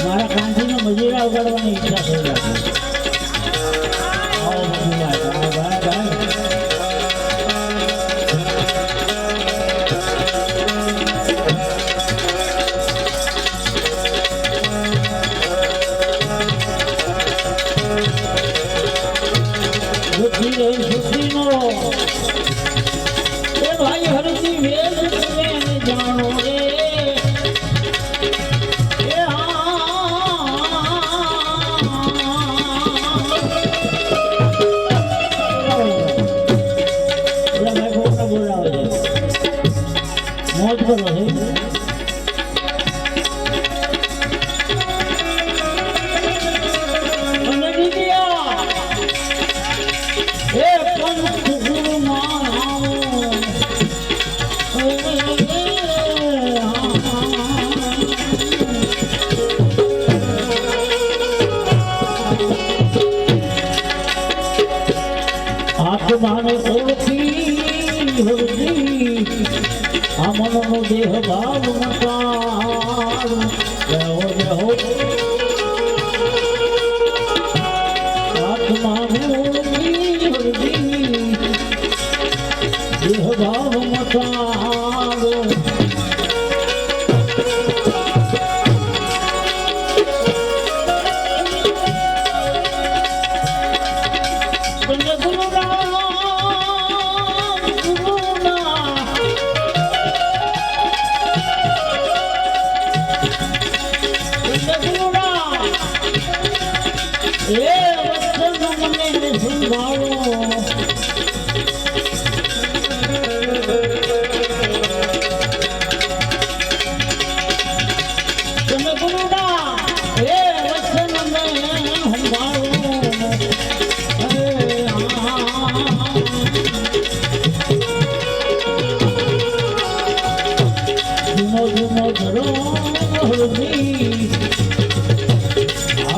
મારા કાંઠીનો મજીરા ઉગાડવાની ઈચ્છા થઈ જાય આવો મજીરા સુખીનો એ ભાઈ હરદી વેદ તમે જાણો રે એ બોલાવે છે મોજ કરો છે આત્માને ઓળખી હરજી આ મનનો દેહ ભાવ નકાર રહો રહો આત્માને ઓળખી હરજી દેહ ભાવ નકાર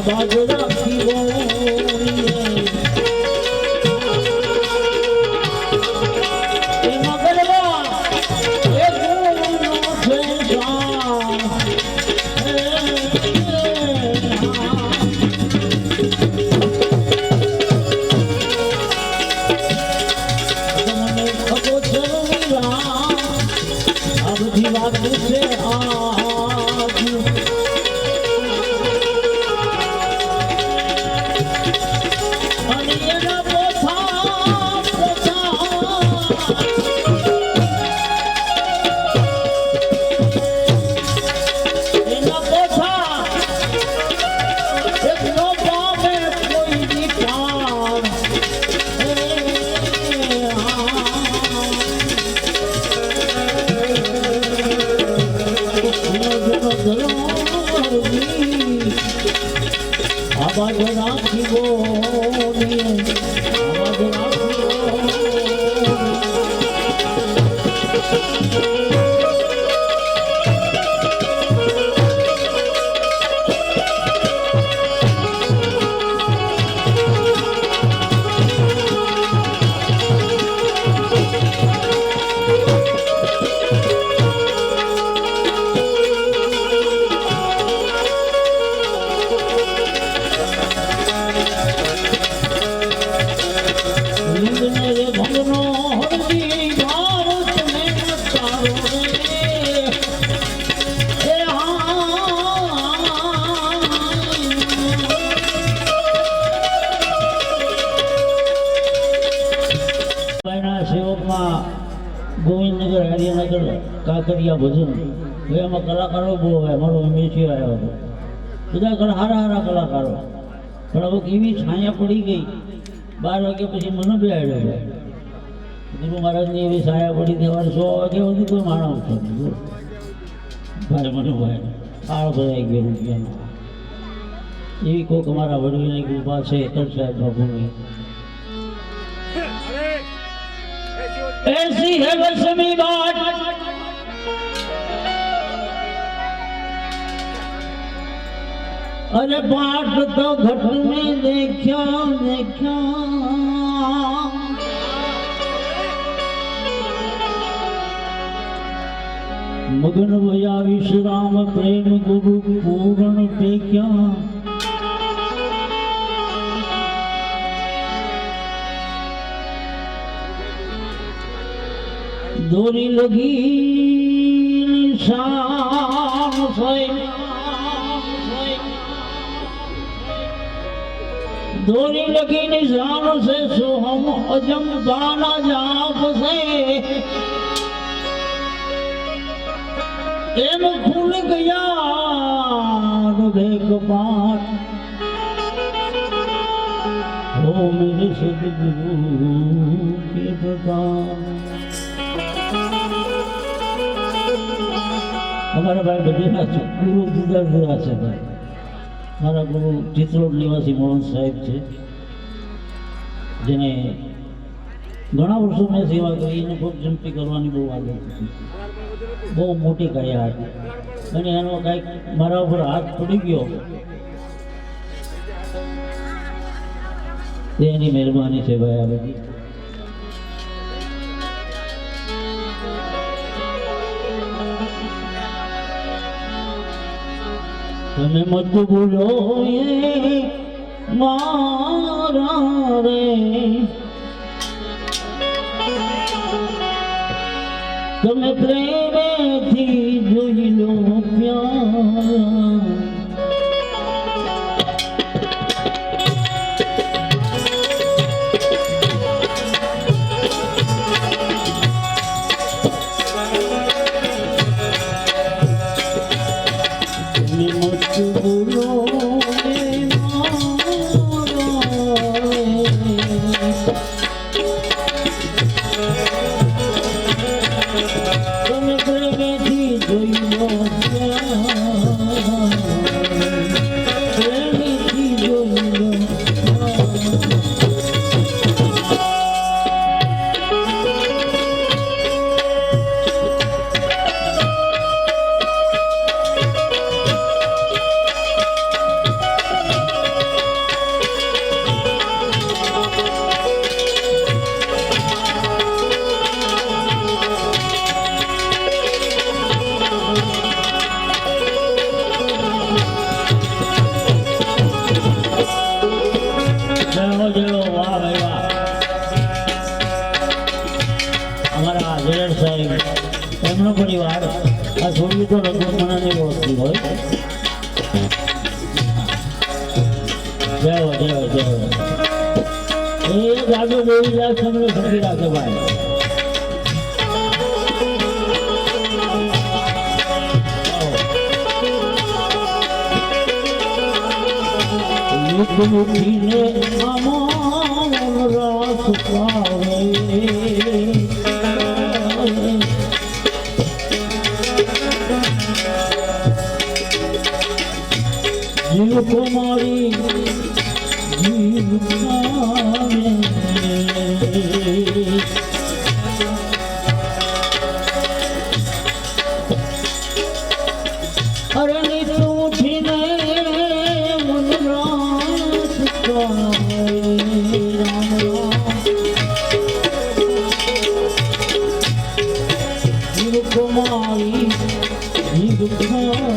બાજુ રાખી ગોળીએ એ મગરવા એ ગુણનો છે શાન મને ખબો છે આ બધી વાત છે આવાજ રાખી ગોળીએ આવાજ રાખી સેવકમાં ગોવિંદનગર હરિયાનગર કાકરિયા ભજન એમાં કલાકારો બહુ હોય મારો હંમેશી આવ્યો હતો બધા સારા સારા કલાકારો પણ હવે એવી છાયા પડી ગઈ 12 વાગ્યા પછી મને બેહાડ્યો ગુરુ મહારાજની એવી છાયા પડી સવારે 100 વાગ્યા સુધી કોઈ માણસ છે ભાઈ મને ભાઈ કાળો ભરાઈ ગયો રૂપિયાનો એવી કોઈક અમારા વડીલની કૃપા છે તર સાહેબ બાપુની ऐसी है रस्मी बात अरे बाट तो घट में देखा मगन भया विश्राम प्रेम गुरु पूर्ण देखा दोरी लगी निशान से दोरी लगी निशान से सो हम अजम दाना जाप से एम खुल गया देख पाठ हो मेरे सदगुरु के प्रताप हमारा भाई बदीना गुरु जुदा जुदा છે ભાઈ મારા ગુરુ ચિત્રોડ નિવાસી મોહન સાહેબ છે જેને ઘણા વર્ષો મેં સેવા કરી એને ખૂબ જંપી કરવાની બહુ આદત હતી બહુ મોટી કાયા હતી અને એનો કાંઈક મારા ઉપર હાથ પડી ગયો એની મહેરબાની છે ભાઈ આ બધી તમે મત ભૂલો એ મારા રે તમે પ્રેમેથી જોઈ લો પ્યાર તમે પ્રેમેથી જોઈ લો પ્યાર જય હો જય હો જય હો એ જાગો દેવી જાય તમને ભરી રાખે ભાઈ એક મુઠ્ઠીને આમાં રાસ પાવે જીવ કુમારી જીવ પાવે અરે નીત ઉઠીને મન રાસ પાવે રામ રામ જીવ કુમારી જીવ પાવે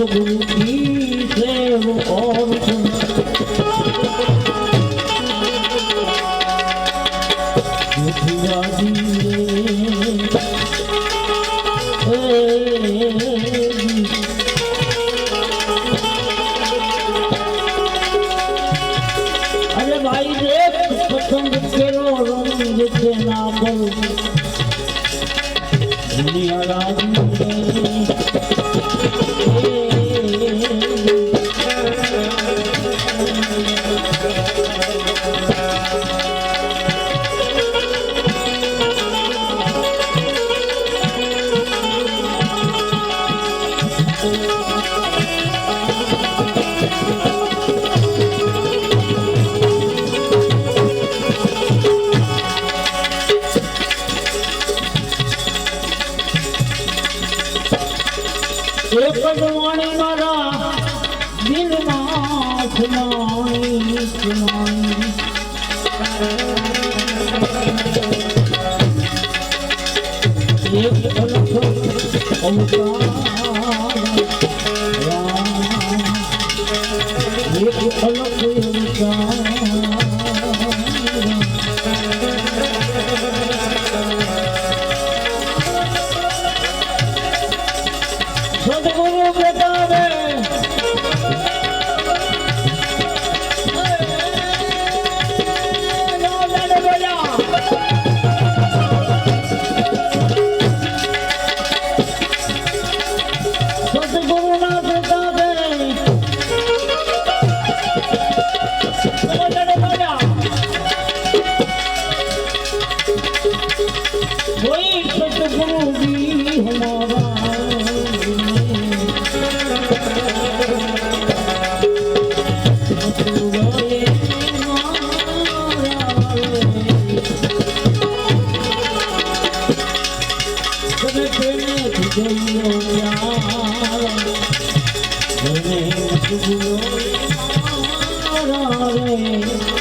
गुरु की सेव और अरे भाई देख पसंद करो रंग से ना बोल दुनिया राजी भगवानी मारा दिल में એક અલગ અવતાર એક અલગ સદગુરુ બેટા રે સદગુરુના બેટા कोई सतगुरु भी हमारा रे